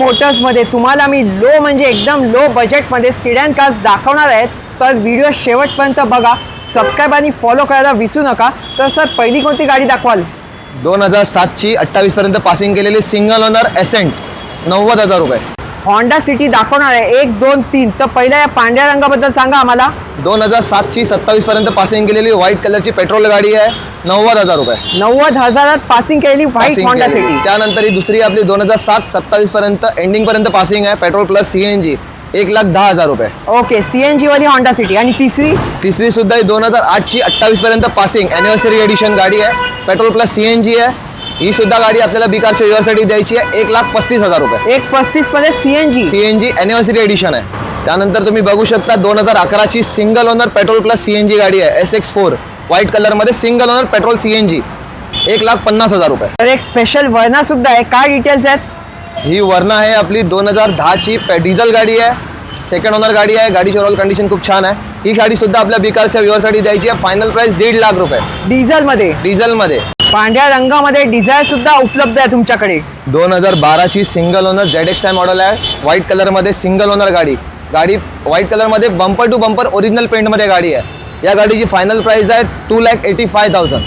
मोटर्समध्ये तुम्हाला मी लो म्हणजे एकदम लो बजेटमध्ये सिडॅन कार्स दाखवणार आहेत. तर व्हिडिओ शेवटपर्यंत बघा, सबस्क्राईब आणि फॉलो करायला विसरू नका. तर सर पहिली कोणती गाडी दाखवाल? 2007ची 28 पर्यंत पासिंग केलेली सिंगल ओनर एसेंट 90,000 रुपये. होंडा सिटी दाखवणार आहे 1, 2, 3. तर पहिल्या या पांढऱ्या रंगाबद्दल सांगा आम्हाला. 2007ची 27 पर्यंत पासिंग केलेली व्हाईट कलरची पेट्रोल गाडी आहे 90,000 रुपये. 90,000 पासिंग केलेली व्हाईट Passing होंडा केलेली. सिटी. त्यानंतर ही दुसरी आपली 2007-27 पर्यंत एंडिंग पर्यंत पासिंग आहे पेट्रोल प्लस CNG 1,10,000 रुपये. ओके, CNG वाली होंडा सिटी. आणि तिसरी सुद्धा ही 2008ची 28 पर्यंत पासिंग अॅनिव्हर्सरी एडिशन गाडी आहे पेट्रोल प्लस CNG आहे. ही सुद्धा गाडी आपल्याला बिकारच्या व्ह्युअरसाठी द्यायची आहे 1,35,000 रुपये. 1,35 मध्ये CNG अॅनिव्हर्सरी एडिशन आहे. त्यानंतर तुम्ही बघू शकता 2011ची single owner petrol plus CNG गाडी आहे SX4 व्हाईट कलर मध्ये सिंगल ओनर पेट्रोल CNG 1,50,000 रुपये. तर एक स्पेशल वर्ना सुद्धा आहे. काय डिटेल्स आहेत? ही वर्ना आहे आपली 2010ची डिझेल गाडी आहे. सेकंड ओनर गाडी आहे. गाडीची ओव्हरऑल कंडिशन खूप छान आहे. ही गाडी सुद्धा आपल्या बिकारच्या व्ह्युअरसाठी द्यायची आहे. फायनल प्राइस 1.5 लाख रुपये डिझेल मध्ये. पांढऱ्या रंगामध्ये डिझायर सुद्धा उपलब्ध आहे तुमच्याकडे. 2012ची सिंगल ओनर ZXi मॉडेल आहे व्हाईट कलर मध्ये सिंगल ओनर गाडी व्हाईट कलर मध्ये bumper to bumper original paint मध्ये गाडी आहे. या गाडीची फायनल प्राइस आहे 2,85,000.